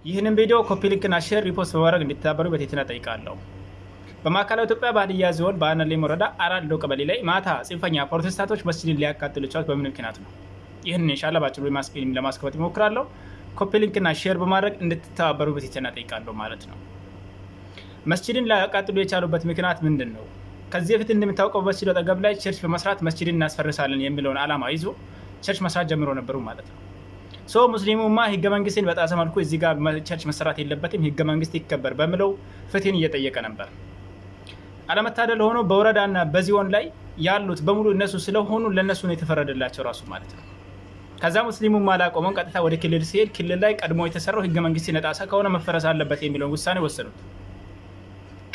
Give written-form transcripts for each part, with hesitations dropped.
ይህንን ቪዲዮ ኮፒ ሊንክ እና ሼር ሪፖስት በማድረግ እንድትተባበሩ በትህትና ጠይቃለሁ። በማዕከላዊ ኢትዮጵያ በሀዲያ ዞን በአነሌ ወረዳ አራዶ ቀበሌ ላይ ማታ ጽንፈኛ ፕሮቴስታንቶች መስጂድን ሊያቃጥሉ የቻሉት በምን ምክንያት ነው? ይህንን ኢንሻአላህ ባጭሩ ለማስከፈት ይሞክራለሁ። ኮፒ ሊንክ እና ሼር በማድረግ እንድትተባበሩ በትህትና ጠይቃለሁ ማለት ነው። መስጂድን ሊያቃጥሉ የቻሉበት ምክንያት ምንድን ነው? ከዚህ በፊት እንደምታውቀው በመስጂዱ አጠገብ ላይ ቸርች በመስራት መስጂድን እናስፈርሳለን የሚለውን ዓላማ ይዞ ቸርች መስራት ጀምሮ ነበሩ ማለት ነው። ሙስሊሙማ ህገ መንግስትን በጣሰ መልኩ እዚህ ጋር ቸርች መሰራት የለበትም ህገ መንግስት ይከበር በሚለው ፍትህን እየጠየቀ ነበር። አለመታደል ሆኖ በወረዳና በዚዮን ላይ ያሉት በሙሉ እነሱ ስለሆኑ ለነሱ ነው የተፈረደላቸው ራሱ ማለት ነው። ከዛ ሙስሊሙማ አላቆመም፣ ቀጥታ ወደ ክልል ሲሄድ ክልል ላይ ቀድሞ የተሰራው ህገ መንግስትን የጣሰ ከሆነ መፈረስ አለበት የሚለውን ውሳኔ ወሰኑት።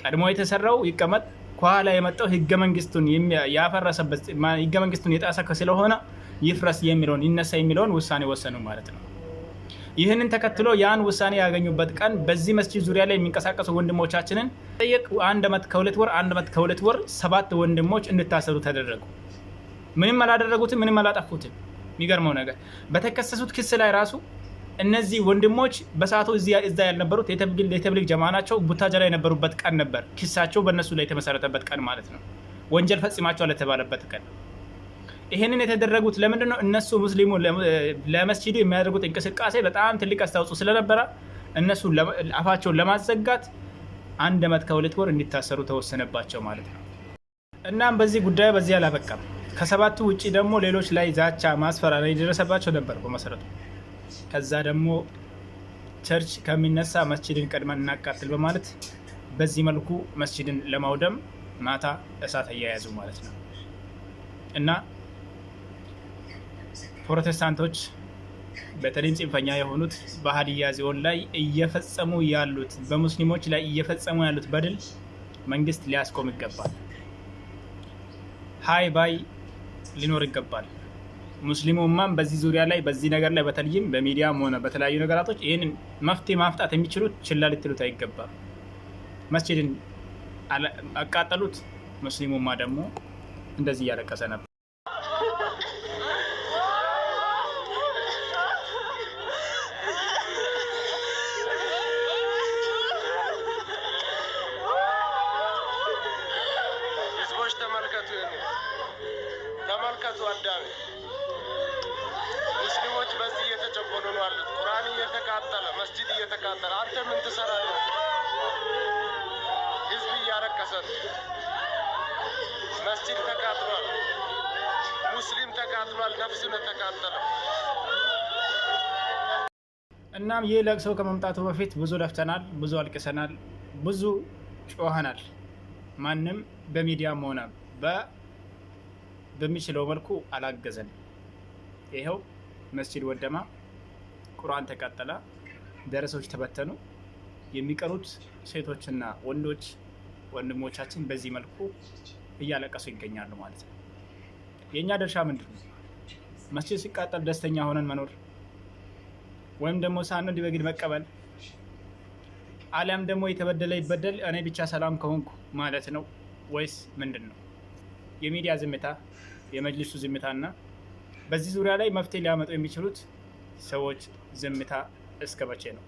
ቀድሞ የተሰራው ይቀመጥ፣ ከኋላ የመጣው ህገ መንግስቱን ያፈረሰበት ህገ መንግስቱን የጣሰ ስለሆነ ይፍረስ የሚለውን ይነሳ የሚለውን ውሳኔ ወሰኑ ማለት ነው። ይህንን ተከትሎ ያን ውሳኔ ያገኙበት ቀን በዚህ መስጂድ ዙሪያ ላይ የሚንቀሳቀሱ ወንድሞቻችንን ጠየቅ 1 ዓመት ከ2 ወር 7 ወንድሞች እንድታሰሩ ተደረጉ። ምንም አላደረጉትም፣ ምንም አላጠፉትም። የሚገርመው ነገር በተከሰሱት ክስ ላይ ራሱ እነዚህ ወንድሞች በሰዓቱ እዛ ያልነበሩት የተብሊግ ጀማ ናቸው። ቡታጀራ የነበሩበት ቀን ነበር ክሳቸው በእነሱ ላይ የተመሰረተበት ቀን ማለት ነው። ወንጀል ፈጽማቸዋል የተባለበት ቀን። ይሄንን የተደረጉት ለምንድን ነው? እነሱ ሙስሊሙ ለመስጂዱ የሚያደርጉት እንቅስቃሴ በጣም ትልቅ አስተዋጽኦ ስለነበረ እነሱ አፋቸውን ለማዘጋት 1 ዓመት ከ2 ወር እንዲታሰሩ ተወሰነባቸው ማለት ነው። እናም በዚህ ጉዳይ በዚህ አላበቃም። ከ7ቱ ውጪ ደግሞ ሌሎች ላይ ዛቻ፣ ማስፈራሪያ የደረሰባቸው ነበር በመሰረቱ። ከዛ ደግሞ ቸርች ከሚነሳ መስጂድን ቀድመን እናቃጥል በማለት በዚህ መልኩ መስጂድን ለማውደም ማታ እሳት አያያዙ ማለት ነው። እና ፕሮቴስታንቶች በተለይም ጽንፈኛ የሆኑት በሀዲያ ዞን ላይ እየፈጸሙ ያሉት በሙስሊሞች ላይ እየፈጸሙ ያሉት በደል መንግስት ሊያስቆም ይገባል። ሀይ ባይ ሊኖር ይገባል። ሙስሊሙ ኡማም በዚህ ዙሪያ ላይ በዚህ ነገር ላይ በተለይም በሚዲያም ሆነ በተለያዩ ነገራቶች ይህንን መፍትሄ ማፍጣት የሚችሉት ችላ ልትሉት አይገባም። መስጂድን አቃጠሉት፣ ሙስሊሙ ኡማ ደግሞ እንደዚህ እያለቀሰ ነበር። ተመልከቱ አዳሜ ሙስሊሞች በዚህ እየተጨቆኑ ነው አሉት። ቁርአን እየተቃጠለ መስጂድ እየተቃጠለ አንተ ምን ትሰራለህ? ህዝብ እያለቀሰ መስጂድ ተቃጥሏል፣ ሙስሊም ተቃጥሏል፣ ነፍስ ነው ተቃጠለው። እናም ይህ ለቅሶ ከመምጣቱ በፊት ብዙ ለፍተናል፣ ብዙ አልቅሰናል፣ ብዙ ጮኸናል። ማንም በሚዲያም ሆነ በሚችለው መልኩ አላገዘን። ይሄው መስጂድ ወደማ፣ ቁርአን ተቃጠለ፣ ደረሶች ተበተኑ። የሚቀሩት ሴቶችና ወንዶች ወንድሞቻችን በዚህ መልኩ እያለቀሱ ይገኛሉ ማለት ነው። የኛ ድርሻ ምንድን ነው? መስጂድ ሲቃጠል ደስተኛ ሆነን መኖር ወይም ደግሞ ሳንወድ በግድ መቀበል፣ አሊያም ደግሞ የተበደለ ይበደል እኔ ብቻ ሰላም ከሆንኩ ማለት ነው ወይስ ምንድን ነው? የሚዲያ ዝምታ፣ የመጅሊሱ ዝምታና በዚህ ዙሪያ ላይ መፍትሄ ሊያመጡ የሚችሉት ሰዎች ዝምታ እስከ መቼ ነው?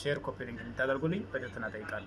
ሼር ኮፒ ሊንክ እንድታደርጉልኝ በትህትና እጠይቃለሁ።